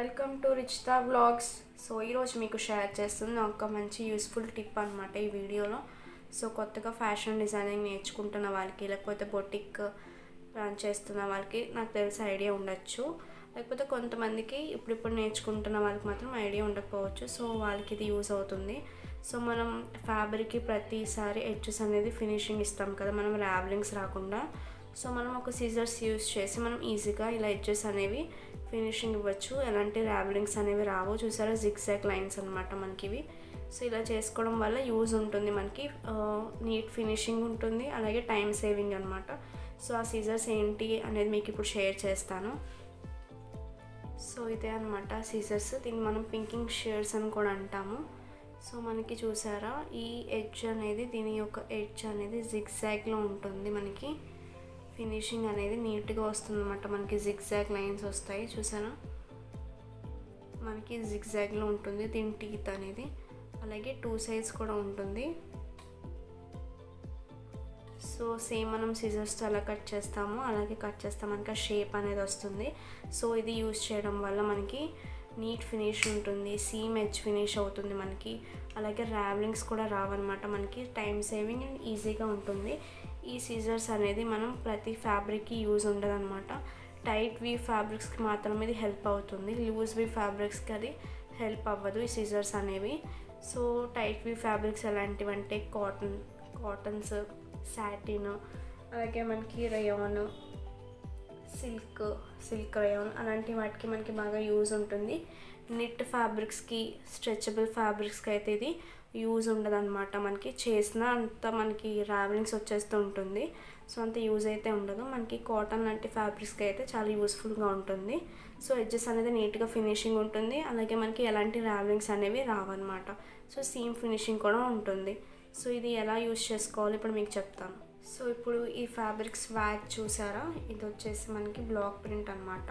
Welcome to Richita vlogs. So ఈరోజు మీకు share చేస్తుంది ఒక మంచి యూస్ఫుల్ టిప్ అనమాట ఈ వీడియోలో. సో కొత్తగా ఫ్యాషన్ డిజైనింగ్ నేర్చుకుంటున్న వాళ్ళకి, లేకపోతే బొటిక్ రన్ చేస్తున్న వాళ్ళకి నాకు తెలిసి ఐడియా ఉండొచ్చు. లేకపోతే కొంతమందికి ఇప్పుడిప్పుడు నేర్చుకుంటున్న వాళ్ళకి మాత్రం ఐడియా ఉండకపోవచ్చు. సో వాళ్ళకి ఇది యూస్ అవుతుంది. సో మనం ఫ్యాబ్రిక్కి ప్రతిసారి ఎడ్జెస్ అనేది ఫినిషింగ్ ఇస్తాం కదా, మనం ర్యావ్లింగ్స్ రాకుండా. సో మనం ఒక సీజర్స్ యూస్ చేసి మనం ఈజీగా ఇలా ఎడ్జెస్ అనేవి ఫినిషింగ్ ఇవ్వచ్చు. ఎలాంటి ర్యావ్లింగ్స్ అనేవి రావు. చూసారా, జిగ్జాగ్ లైన్స్ అనమాట మనకి ఇవి. సో ఇలా చేసుకోవడం వల్ల యూజ్ ఉంటుంది, మనకి నీట్ ఫినిషింగ్ ఉంటుంది, అలాగే టైం సేవింగ్ అనమాట. సో ఆ సీజర్స్ ఏంటి అనేది మీకు ఇప్పుడు షేర్ చేస్తాను. సో ఇదే అనమాట సీజర్స్. దీన్ని మనం పింకింగ్ షేడ్స్ అని కూడా అంటాము. సో మనకి చూసారా, ఈ ఎడ్జ్ అనేది, దీని యొక్క ఎడ్జ్ అనేది జిగ్జాగ్లో ఉంటుంది. మనకి ఫినిషింగ్ అనేది నీట్గా వస్తుంది అనమాట. మనకి జిగ్జాగ్ లైన్స్ వస్తాయి, చూసారా, మనకి జిగ్జాగ్లో ఉంటుంది దీని టీత్ అనేది. అలాగే 2 సైడ్స్ కూడా ఉంటుంది. సో సేమ్ మనం సిజర్స్తో ఎలా కట్ చేస్తామో అలాగే కట్ చేస్తాం, మనకి ఆ షేప్ అనేది వస్తుంది. సో ఇది యూజ్ చేయడం వల్ల మనకి నీట్ ఫినిష్ ఉంటుంది, సీమ్ ఎడ్జ్ ఫినిష్ అవుతుంది మనకి. అలాగే ర్యావ్లింగ్స్ కూడా రావన్నమాట. మనకి టైం సేవింగ్ అండ్ ఈజీగా ఉంటుంది. ఈ సీజర్స్ అనేది మనం ప్రతి ఫ్యాబ్రిక్కి యూజ్ ఉండదు అనమాట. టైట్ వీ ఫ్యాబ్రిక్స్కి మాత్రమే ఇది హెల్ప్ అవుతుంది. లూజ్ వీ ఫ్యాబ్రిక్స్కి అది హెల్ప్ అవ్వదు ఈ సీజర్స్ అనేవి. సో టైట్ వీ ఫ్యాబ్రిక్స్ ఎలాంటివంటే కాటన్స్, సాటిన్, అలాగే మనకి రయాన్, సిల్క్ రయాన్, అలాంటి వాటికి మనకి బాగా యూజ్ ఉంటుంది. నిట్ ఫ్యాబ్రిక్స్కి, స్ట్రెచబుల్ ఫ్యాబ్రిక్స్కి అయితే ఇది యూజ్ ఉండదు అనమాట. మనకి చేసిన అంత మనకి ర్యావ్లింగ్స్ వచ్చేస్తూ ఉంటుంది. సో అంత యూజ్ అయితే ఉండదు. మనకి కాటన్ లాంటి ఫ్యాబ్రిక్స్కి అయితే చాలా యూస్ఫుల్గా ఉంటుంది. సో ఎడ్జెస్ అనేది నీట్గా ఫినిషింగ్ ఉంటుంది, అలాగే మనకి ఎలాంటి ర్యావ్లింగ్స్ అనేవి రావన్నమాట. సో సీమ్ ఫినిషింగ్ కూడా ఉంటుంది. సో ఇది ఎలా యూజ్ చేసుకోవాలి ఇప్పుడు మీకు చెప్తాను. సో ఇప్పుడు ఈ ఫ్యాబ్రిక్ స్వాచ్ చూసారా, ఇది వచ్చేసి మనకి బ్లాక్ ప్రింట్ అనమాట.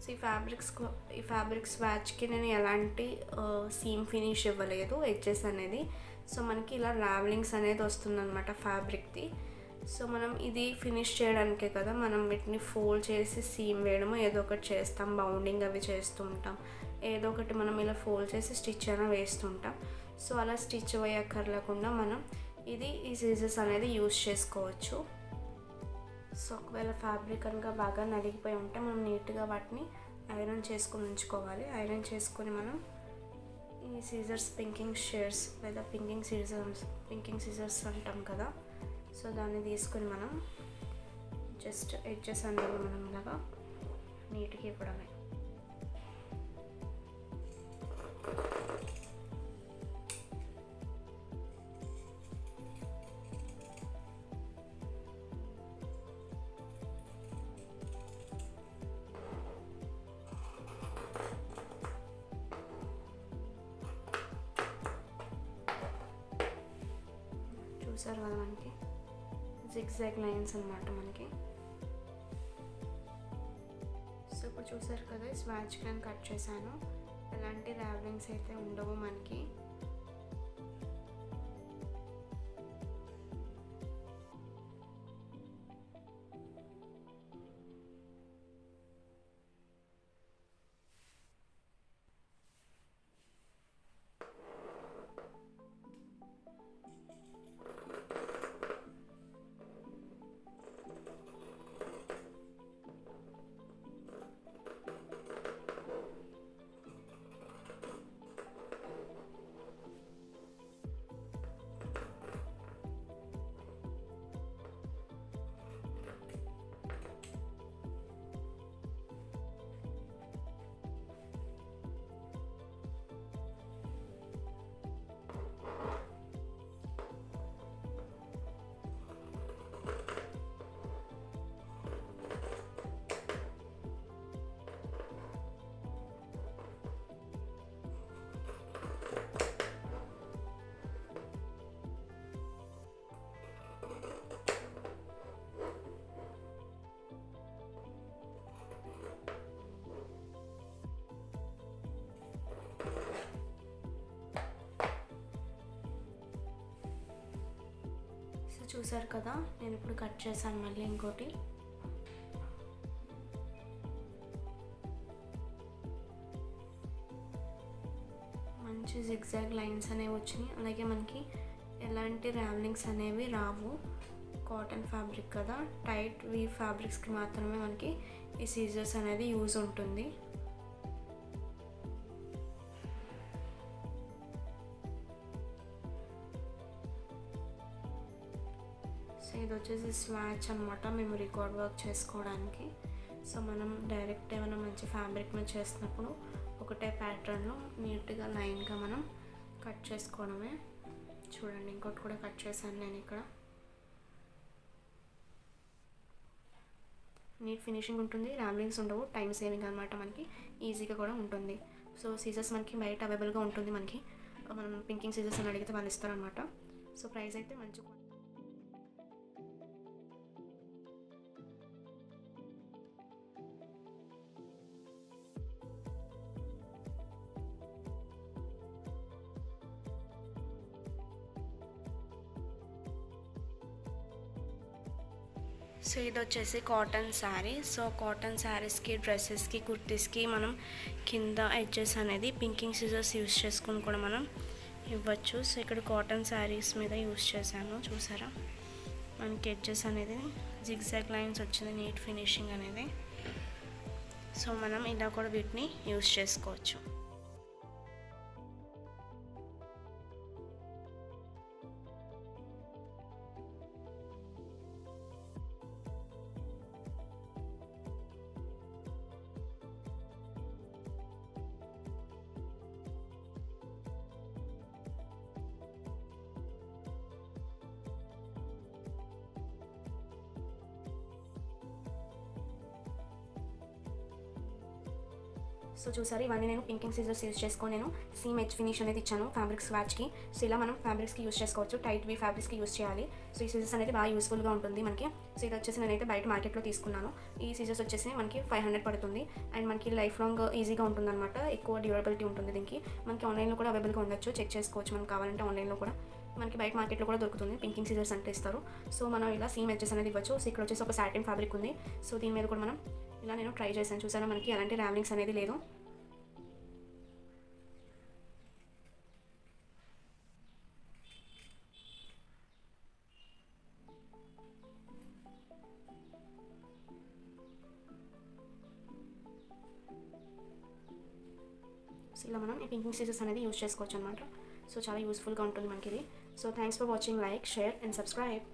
సో ఈ ఫ్యాబ్రిక్ స్వాచ్కి నేను ఎలాంటి సీమ్ ఫినిష్ ఇవ్వలేదు ఎడ్జెస్ అనేది. సో మనకి ఇలా ర్యావ్లింగ్స్ అనేది వస్తుందన్నమాట ఫ్యాబ్రిక్ది. సో మనం ఇది ఫినిష్ చేయడానికే కదా మనం వీటిని ఫోల్డ్ చేసి సీమ్ వేయడము ఏదో ఒకటి చేస్తాం, బౌండింగ్ అవి చేస్తూ ఉంటాం. ఏదో ఒకటి మనం ఇలా ఫోల్డ్ చేసి స్టిచ్ అయినా వేస్తుంటాం. సో అలా స్టిచ్ వేయక్కర్లేకుండా మనం ఈ సీజర్స్ అనేది యూజ్ చేసుకోవచ్చు. సో ఒకవేళ ఫ్యాబ్రిక్ కనుక బాగా నలిగిపోయి ఉంటే మనం నీట్గా వాటిని ఐరన్ చేసుకొని ఉంచుకోవాలి. ఐరన్ చేసుకొని మనం ఈ సీజర్స్ పింకింగ్ షేడ్స్ లేదా పింకింగ్ సీజర్స్ అంటాం కదా, సో దాన్ని తీసుకొని మనం జస్ట్ ఎడ్జెస్ అనేది మనం ఇలాగా నీట్గా ఇవ్వడమే. చూసారు కదా, మనకి జిగ్జాగ్ లైన్స్ అనమాట మనకి. సో ఇప్పుడు చూసారు కదా, స్వాచ్ క్యాన్ కట్ చేశాను. ఎలాంటి ర్యావ్లింగ్స్ అయితే ఉండవు మనకి. చూసారు కదా, నేను ఇప్పుడు కట్ చేశాను మళ్ళీ ఇంకోటి. జిగ్జాగ్ లైన్స్ అనేవి వచ్చినాయి. అలాగే మనకి ఎలాంటి ర్యావెలింగ్స్ అనేవి రావు. కాటన్ ఫ్యాబ్రిక్ కదా, టైట్ వీ ఫ్యాబ్రిక్స్కి మాత్రమే మనకి ఈ సీజర్స్ అనేది యూజ్ ఉంటుంది. సో ఇది వచ్చేసి స్వాచ్ అనమాట, మేము రికార్డ్ వర్క్ చేసుకోవడానికి. సో మనం డైరెక్ట్ ఏమైనా మంచి ఫ్యాబ్రిక్ మీద చేసినప్పుడు ఒకటే ప్యాటర్న్లో నీట్గా లైన్గా మనం కట్ చేసుకోవడమే. చూడండి, ఇంకోటి కూడా కట్ చేశాను నేను ఇక్కడ. నీట్ ఫినిషింగ్ ఉంటుంది, ర్యామ్లింగ్స్ ఉండవు, టైం సేవింగ్ అనమాట, మనకి ఈజీగా కూడా ఉంటుంది. సో సీజర్స్ మనకి బయట అవైలబుల్గా ఉంటుంది. మనకి మనం పింకింగ్ సీజర్స్ అని అడిగితే వాళ్ళు ఇస్తారనమాట. సో ప్రైస్ అయితే మంచి. సో ఇది వచ్చేసి కాటన్ శారీ. సో కాటన్ శారీస్కి, డ్రెస్సెస్కి, కుర్తీస్కి మనం కింద ఎడ్జెస్ అనేది పింకింగ్ సిజర్స్ యూస్ చేసుకుని కూడా మనం ఇవ్వచ్చు. సో ఇక్కడ కాటన్ శారీస్ మీద యూస్ చేశాను, చూసారా మనకి ఎడ్జెస్ అనేది జిగ్జాగ్ లైన్స్ వచ్చింది, నీట్ ఫినిషింగ్ అనేది. సో మనం ఇలా కూడా వీటిని యూస్ చేసుకోవచ్చు. సో చూసారు, ఇవన్నీ నేను పింకింగ్ సీజర్స్ యూస్ చేసుకొని నేను సీమ్ ఎడ్జ్ ఫినిష్ అనేది ఇచ్చాను ఫ్యాబ్రిక్ స్వాచ్కి. సో ఇలా మనం ఫ్యాబ్రిక్స్కి యూస్ చేసుకోవచ్చు, టైట్ వీ ఫ్యాబ్రిక్స్కి యూస్ చేయాలి. సో ఈ సీజర్స్ అనేది బాగా యూస్ఫుల్గా ఉంటుంది మనకి. సో ఇది వచ్చేసి నేనైతే బయట మార్కెట్లో తీసుకున్నాను. ఈ సీజర్స్ వచ్చేసి మనకి 500 పడుతుంది. అండ్ మనకి లైఫ్ లాంగ్ ఈజీగా ఉంటుంది అనమాట, ఎక్కువ డ్యూరబిలిటీ ఉంటుంది దీనికి. మనకి ఆన్లైన్లో కూడా అవైలబుల్గా ఉండొచ్చు, చెక్ చేసుకోవచ్చు. మనం కావాలంటే ఆన్లైన్లో కూడా మనకి బయట మార్కెట్లో కూడా దొరుకుతుంది, పింకింగ్ సీజర్స్ అంటే ఇస్తారు. సో మనం ఇలా సీమ్ ఎడ్జెస్ అనేది ఇవ్వచ్చు. సో ఇక్కడ వచ్చేసి ఒక సాటిన్ ఫ్యాబ్రిక్ ఉంది. సో దీని మీద కూడా మనం ఇలా నేను ట్రై చేశాను, చూసాను మనకి ఎలాంటి ర్యామ్లింగ్స్ అనేది లేదు. సో ఇలా మనం ఈ పింకింగ్ సీజర్స్ అనేది యూస్ చేసుకోవచ్చు అనమాట. సో చాలా యూస్ఫుల్గా ఉంటుంది మనకి ఇది. So thanks for watching, like, share and subscribe.